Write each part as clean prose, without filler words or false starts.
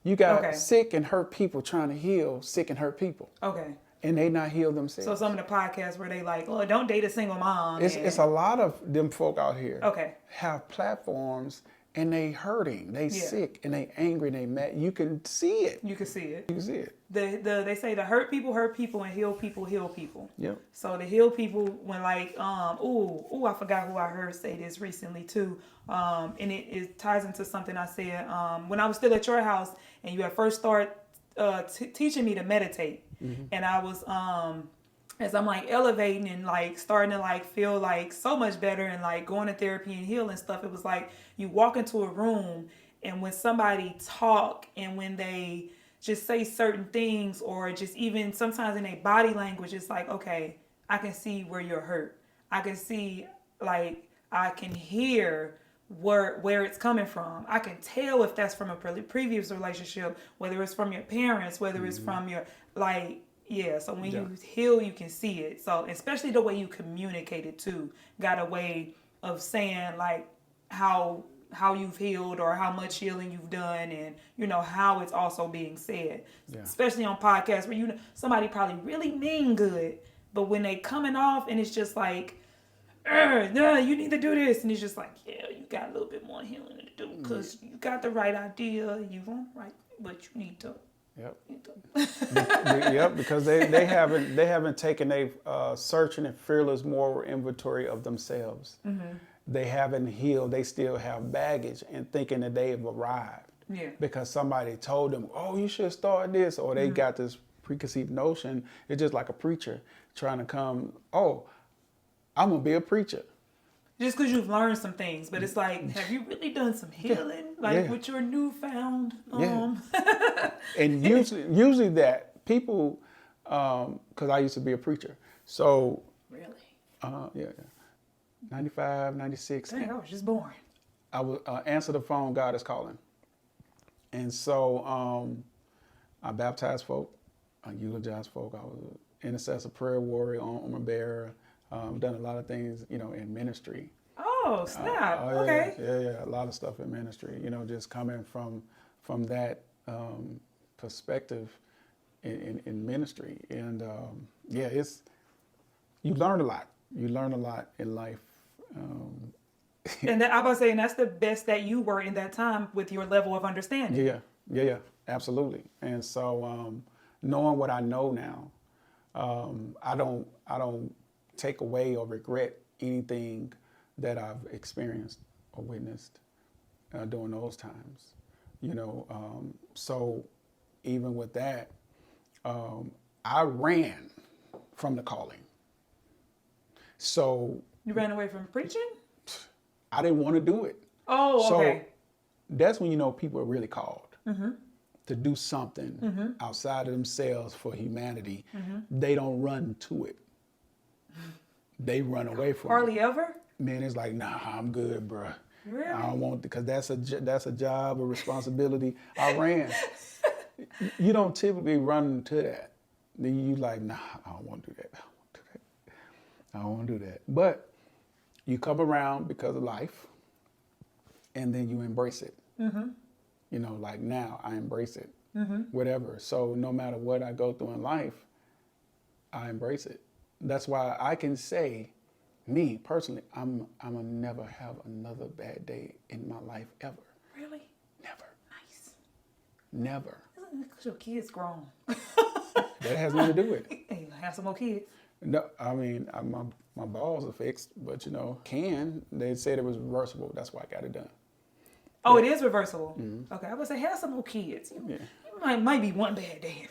You got sick and hurt people trying to heal sick and hurt people. Okay. And they not heal themselves. So some of the podcasts where they like, oh, don't date a single mom. It's a lot of them folk out here. Okay. Have platforms and they hurting, they sick, and they angry, and they mad. You can see it. You can see it. You can see it. They say the hurt people, and heal people. Yep. So the heal people, when like, I forgot who I heard say this recently too. And it ties into something I said when I was still at your house, and you had first started teaching me to meditate. Mm-hmm. And I was as I'm like elevating and like starting to like feel like so much better and like going to therapy and healing stuff, it was like you walk into a room and when somebody talk and when they just say certain things or just even sometimes in their body language, it's like, okay, I can see where you're hurt. I can see, like, I can hear where it's coming from. I can tell if that's from a previous relationship, whether it's from your parents, whether it's from your, like, so when you heal, you can see it. So especially the way you communicate it too, got a way of saying like how you've healed or how much healing you've done, and you know how it's also being said. Especially on podcasts where you know somebody probably really mean good, but when they coming off and it's just like, no, you need to do this, and it's just like, yeah, you got a little bit more healing to do because you got the right idea, you on right, but you need to. Yep, because they haven't taken a searching and fearless moral inventory of themselves. Mm-hmm. They haven't healed. They still have baggage and thinking that they have arrived. Yeah. Because somebody told them, oh, you should start this, or they got this preconceived notion. It's just like a preacher trying to come, oh, I'm gonna be a preacher. Just because you've learned some things, but it's like, have you really done some healing? With your newfound... And usually that people, because I used to be a preacher, so... Really? 95, 96. Dang, I was just born. I would answer the phone, God is calling. And so I baptized folk, I eulogized folk, I was an intercessor, prayer warrior, armor bearer, done a lot of things, in ministry. Oh, snap. Okay. Yeah, a lot of stuff in ministry, just coming from that perspective in ministry. And you learn a lot. You learn a lot in life. And I'm about to say, and that's the best that you were in that time with your level of understanding. Yeah, absolutely. And so knowing what I know now, I don't take away or regret anything that I've experienced or witnessed during those times. So even with that, I ran from the calling. So you ran away from preaching? I didn't want to do it. Oh, okay. So that's when people are really called to do something outside of themselves for humanity. They don't run to it. They run away from it. Hardly ever? Man, it's like, nah, I'm good, bruh. Really? I don't want, because that's a job, a responsibility. I ran. You don't typically run to that. Then you like, nah, I don't want to do that. I don't want to do that. But you come around because of life, and then you embrace it. Like now, I embrace it. Whatever. So no matter what I go through in life, I embrace it. That's why I can say, me personally, I'm gonna never have another bad day in my life ever. Really? Never. Nice. Never. Because your kid's grown. That has nothing to do with it. Hey, have some more kids. No, I mean, my balls are fixed, but they said it was reversible. That's why I got it done. Oh, it is reversible. Okay, I was say have some more kids. You might be one bad day.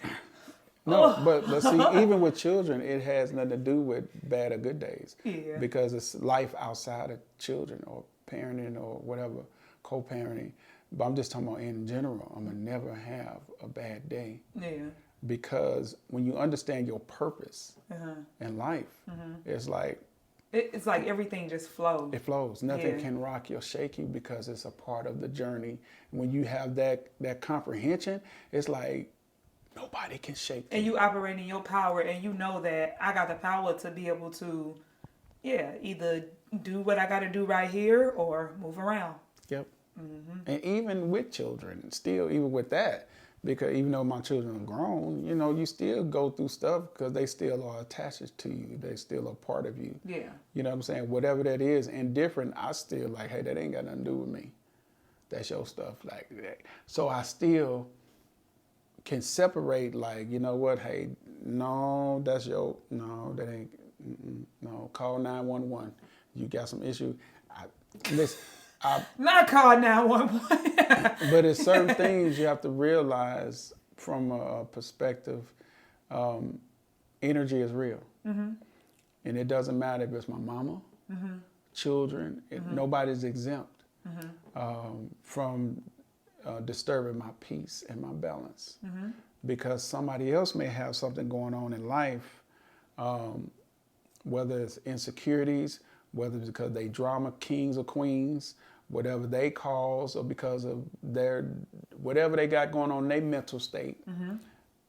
No, but see, even with children, it has nothing to do with bad or good days. Yeah. Because it's life outside of children or parenting or whatever, co-parenting. But I'm just talking about in general. I'm going to never have a bad day. Yeah. Because when you understand your purpose in life, it's like... It's like everything just flows. It flows. Nothing can rock you or shake you because it's a part of the journey. When you have that comprehension, it's like nobody can shake you. And you operate in your power, and you know that I got the power to be able to, either do what I got to do right here or move around. Yep. And even with children, still, even with that, because even though my children are grown, you know, you still go through stuff because they still are attached to you. They still are part of you. Yeah. You know what I'm saying? Whatever that is, indifferent, I still like, hey, that ain't got nothing to do with me. That's your stuff. Like that. So I still can separate, like, you know what, hey, no, that's your, no, that ain't, no, call 911. You got some issue. Listen, Not call 911. but it's certain things you have to realize from a perspective. Energy is real. And it doesn't matter if it's my mama, children, nobody's exempt from disturbing my peace and my balance. Because somebody else may have something going on in life, whether it's insecurities, whether it's because they drama kings or queens, whatever they cause, or because of their, whatever they got going on in their mental state,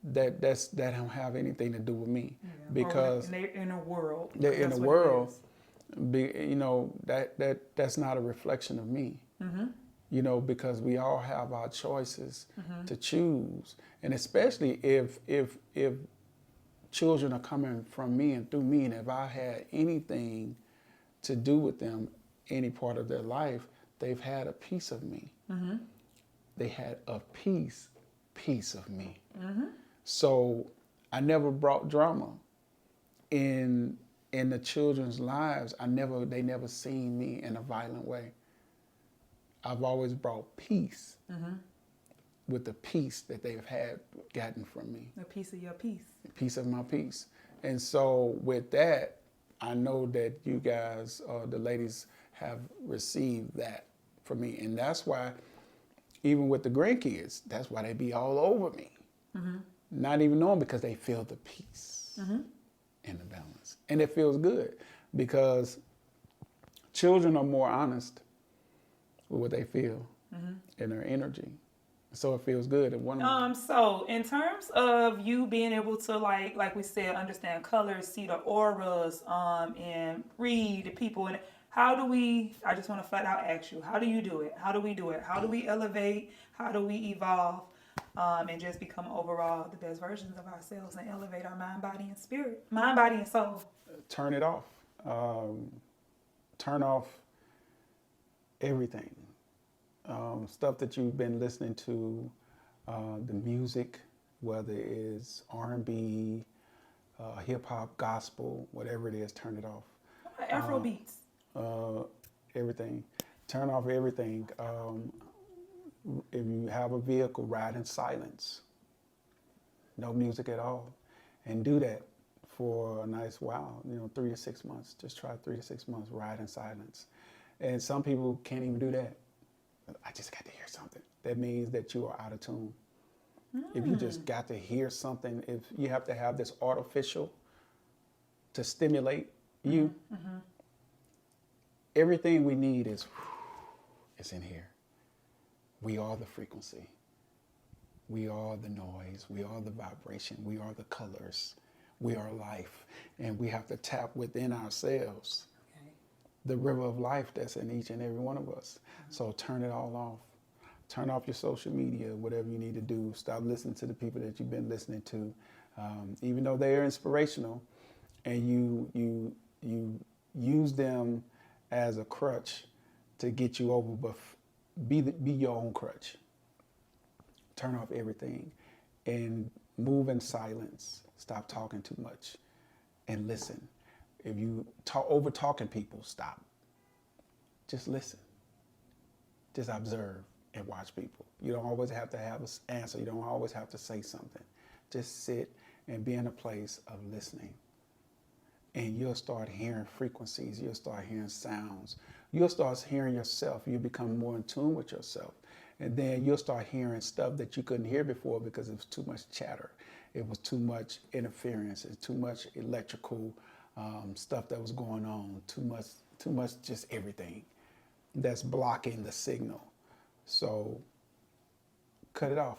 that don't have anything to do with me. Yeah. Because in their inner world. they're in a world, you know, that's not a reflection of me. You know, because we all have our choices to choose. And especially if children are coming from me and through me, and if I had anything to do with them, any part of their life, they've had a piece of me. They had a piece of me. So I never brought drama in the children's lives. They never seen me in a violent way. I've always brought peace with the peace that they've gotten from me. A piece of your peace. A piece of my peace. And so with that, I know that you guys, the ladies, have received that from me. And that's why, even with the grandkids, that's why they be all over me. Not even knowing, because they feel the peace and the balance. And it feels good, because children are more honest with what they feel and their energy. So it feels good. So in terms of you being able to, like we said, understand colors, see the auras, and read the people, and I just want to flat out ask you, how do you do it? How do we do it? How do we elevate? How do we evolve? And just become overall the best versions of ourselves and elevate our mind, body, and spirit. Mind, body, and soul. Turn it off. Turn off everything. Stuff that you've been listening to, the music, whether it's R&B, hip-hop, gospel, whatever it is, turn it off. Afro beats. Everything. Turn off everything. If you have a vehicle, ride in silence. No music at all. And do that for a nice while, 3 to 6 months. Just try 3 to 6 months, ride in silence. And some people can't even do that. I just got to hear something. That means that you are out of tune. If you just got to hear something, if you have to have this artificial to stimulate you, everything we need is in here. We are the frequency. We are the noise. We are the vibration. We are the colors. We are life. And we have to tap within ourselves the river of life that's in each and every one of us. So turn it all off. Turn off your social media, whatever you need to do. Stop listening to the people that you've been listening to. Even though they are inspirational, and you use them as a crutch to get you over, but be your own crutch. Turn off everything and move in silence. Stop talking too much and listen. If you over talking people, stop. Just listen. Just observe and watch people. You don't always have to have an answer. You don't always have to say something. Just sit and be in a place of listening. And you'll start hearing frequencies. You'll start hearing sounds. You'll start hearing yourself. You become more in tune with yourself. And then you'll start hearing stuff that you couldn't hear before because it was too much chatter. It was too much interference. It's too much electrical stuff that was going on. Too much just everything that's blocking the signal. So cut it off.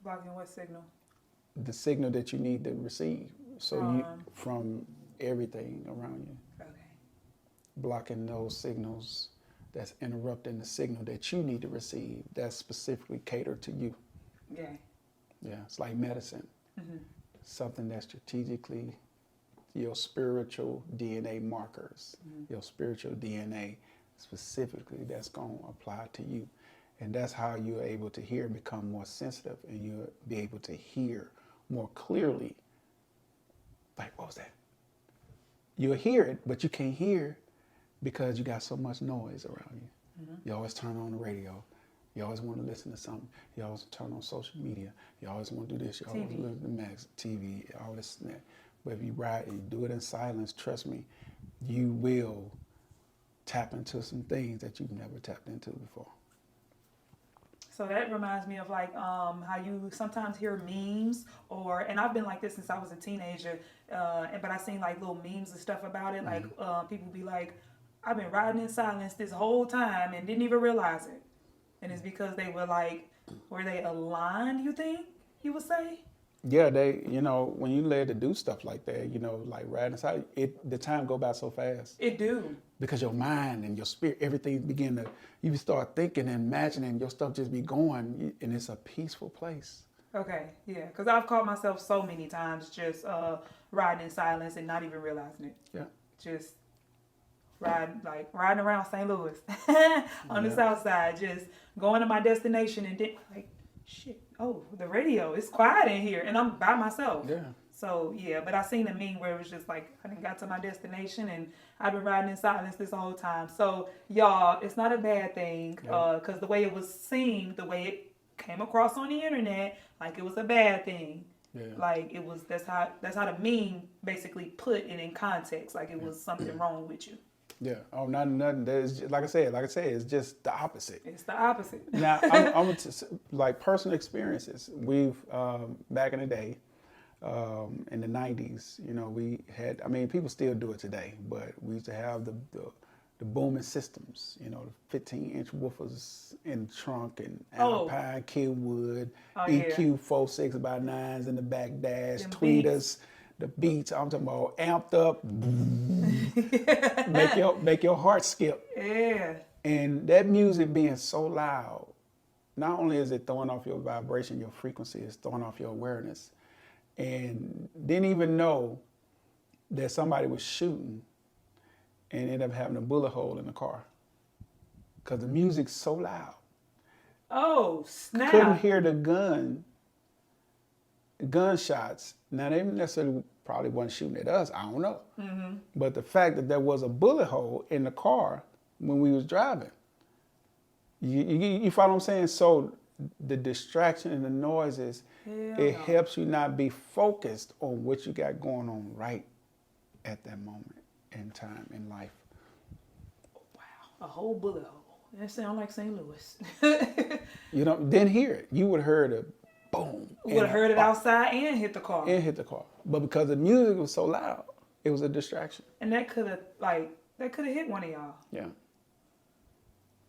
Blocking what signal? The signal that you need to receive. So from everything around you. Okay. Blocking those signals that's interrupting the signal that you need to receive that's specifically catered to you. Yeah. Yeah, it's like medicine. Something that strategically, your spiritual DNA markers, your spiritual DNA specifically that's going to apply to you. And that's how you're able to hear and become more sensitive, and you'll be able to hear more clearly. Like, what was that? You'll hear it, but you can't hear because you got so much noise around you. You always turn on the radio. You always want to listen to something. You always turn on social media. You always want to do this. You always listen to Max, TV, all this and that. But if you ride and you do it in silence, trust me, you will tap into some things that you've never tapped into before. So that reminds me of like how you sometimes hear memes, and I've been like this since I was a teenager, but I seen like little memes and stuff about it. Like people be like, I've been riding in silence this whole time and didn't even realize it. And it's because they were they aligned, you think you would say? Yeah, they, when you led to do stuff like that, like riding inside, the time go by so fast. It do. Because your mind and your spirit, everything you start thinking and imagining, your stuff just be going, and it's a peaceful place. Okay, yeah, because I've caught myself so many times just riding in silence and not even realizing it. Yeah. Just riding around St. Louis on the south side, just going to my destination and then like, shit, oh, the radio, it's quiet in here and I'm by myself. Yeah. So, yeah, but I seen a meme where it was just like, I done got to my destination and I've been riding in silence this whole time. So, y'all, it's not a bad thing because the way it was seen, the way it came across on the internet, like it was a bad thing. Yeah. Like it was, that's how the meme basically put it in context, like it was something wrong with you. Yeah. Oh, nothing. There's, like I said, it's just the opposite. It's the opposite. Now, I'm like personal experiences. We've back in the day, in the 90s, we had. I mean, people still do it today, but we used to have the booming systems. The 15-inch woofers in the trunk and Alpine, Kenwood, EQ 4.6x9s in the back dash, Them tweeters. The beats, I'm talking about amped up, make your heart skip. Yeah. And that music being so loud, not only is it throwing off your vibration, your frequency, it's throwing off your awareness. And didn't even know that somebody was shooting and ended up having a bullet hole in the car. Because the music's so loud. Oh, snap. Couldn't hear the gunshots. Now, they necessarily probably wasn't shooting at us. I don't know. Mm-hmm. But the fact that there was a bullet hole in the car when we was driving, you follow what I'm saying? So the distraction and the noises, it helps you not be focused on what you got going on right at that moment in time in life. Wow, a whole bullet hole. That sounds like St. Louis. Didn't hear it. You would have heard a boom. Would have heard it outside and hit the car. But because the music was so loud, it was a distraction. And that could have hit one of y'all. Yeah.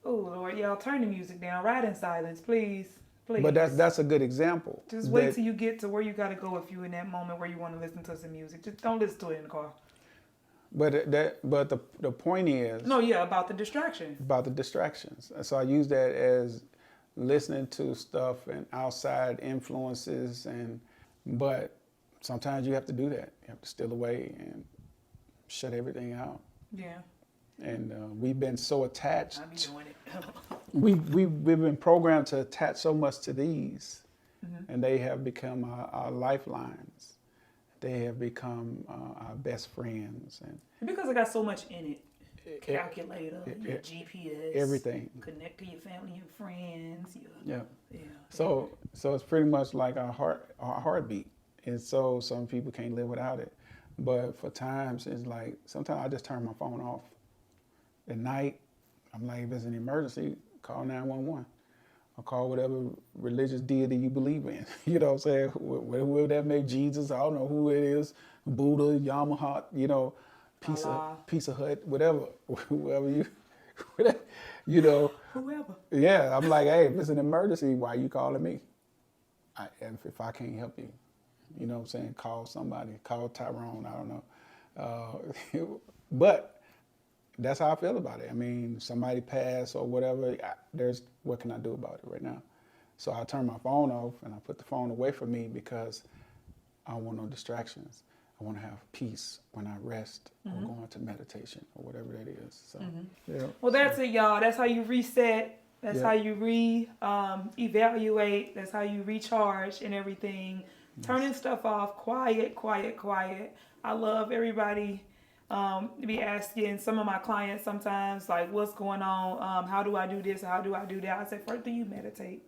Oh Lord, y'all turn the music down. Ride in silence, please. Please. But that's a good example. Just wait till you get to where you gotta go if you're in that moment where you want to listen to some music. Just don't listen to it in the car. But the point is about the distraction. About the distractions. So I use that as listening to stuff and outside influences, but sometimes you have to do that. You have to steal away and shut everything out. Yeah. And we've been so attached. I be doing it. we've been programmed to attach so much to these, and they have become our lifelines. They have become our best friends, and because it got so much in it. Calculator, your GPS, everything. Connect to your family, your friends. Yeah. So it's pretty much like our heartbeat, and so some people can't live without it. But for times, it's like sometimes I just turn my phone off. At night, I'm like, if it's an emergency, call 911. Or call whatever religious deity you believe in. You know what I'm saying? Whoever that may be, Jesus, I don't know who it is, Buddha, Yamaha, Pizza Hut, whatever, whoever Whoever. Yeah, I'm like, hey, if it's an emergency, why you calling me? If I can't help you, you know what I'm saying? Call somebody, call Tyrone, I don't know. But that's how I feel about it. I mean, somebody passed or whatever, what can I do about it right now? So I turn my phone off and I put the phone away from me because I don't want no distractions. I want to have peace when I rest or go into meditation or whatever that is. So, yeah. Well, that's it, y'all. That's how you reset. That's how you evaluate. That's how you recharge and everything. Turning stuff off, quiet. I love everybody to be asking some of my clients sometimes, like, what's going on? How do I do this? How do I do that? I said, first, do you meditate?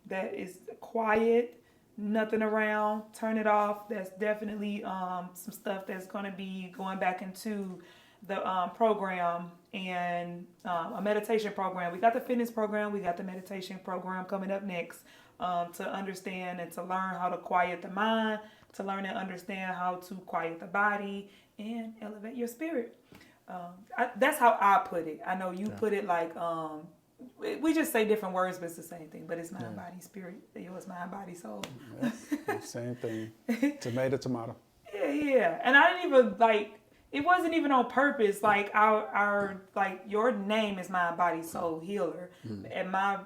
That is quiet. Nothing around, turn it off. That's definitely some stuff that's going to be going back into the program and a meditation program. We got the fitness program, we got the meditation program coming up next to understand and to learn how to quiet the mind, to learn and understand how to quiet the body and elevate your spirit. That's how I put it. I know you put it like we just say different words, but it's the same thing. But it's mind, body, spirit. Yours, mind, body, soul. Same thing. Tomato. Yeah. And I didn't even it wasn't even on purpose. Like our your name is mind, body, soul, healer, and my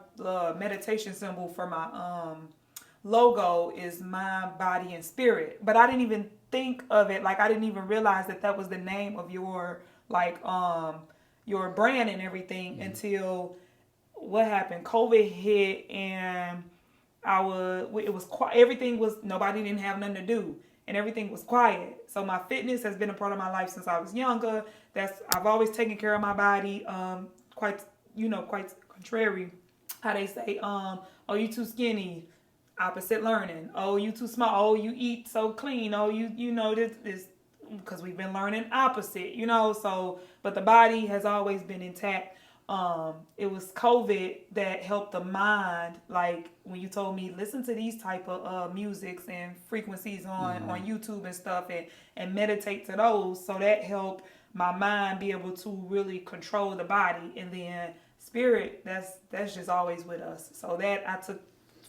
meditation symbol for my logo is mind, body, and spirit. But I didn't even think of it. Like I didn't even realize that was the name of your your brand and everything until. What happened? COVID hit and it was quiet. Everything was, nobody didn't have nothing to do and everything was quiet. So my fitness has been a part of my life since I was younger. I've always taken care of my body. Quite contrary. How they say, oh, you too skinny. Opposite learning. Oh, you too small. Oh, you eat so clean. Oh, you know, this because we've been learning opposite, so, but the body has always been intact. It was COVID that helped the mind, like when you told me listen to these type of musics and frequencies on YouTube and stuff and meditate to those, so that helped my mind be able to really control the body. And then spirit, that's just always with us, so that I took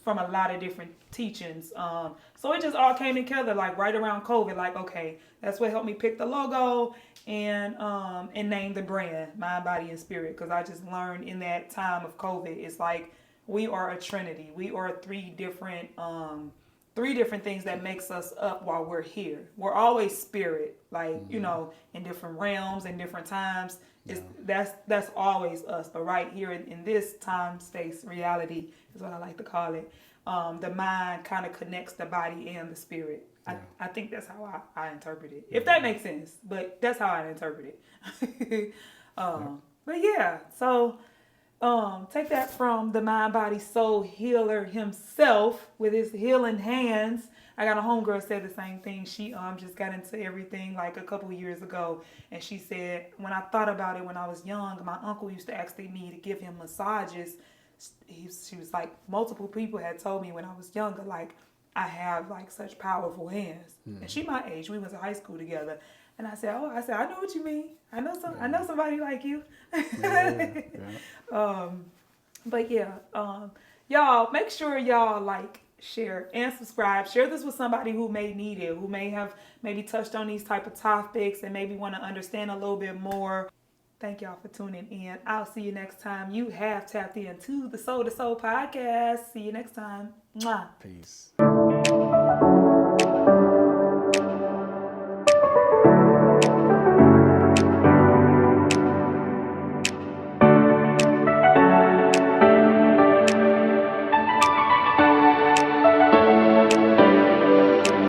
from a lot of different teachings. So it just all came together like right around COVID, like, okay, that's what helped me pick the logo and name the brand, Mind, Body, and Spirit. Because I just learned in that time of COVID, it's like we are a trinity. We are three different things that makes us up while we're here. We're always spirit, like, in different realms and different times. That's always us. But right here in this time, space, reality is what I like to call it. The mind kind of connects the body and the spirit. I think that's how I interpret it. If that makes sense, but that's how I interpret it. But yeah, so take that from the mind, body, soul healer himself with his healing hands. I got a homegirl said the same thing. She just got into everything like a couple years ago. And she said, when I thought about it when I was young, my uncle used to ask me to give him massages. She was like, multiple people had told me when I was younger, like, I have like such powerful hands. And she my age. We went to high school together. And I said, I know what you mean. I know somebody like you. But yeah, y'all make sure y'all like, share, and subscribe. Share this with somebody who may need it, who may have maybe touched on these type of topics and maybe want to understand a little bit more. Thank y'all for tuning in. I'll see you next time. You have tapped into the Soul to Soul podcast. See you next time. Mwah. Peace.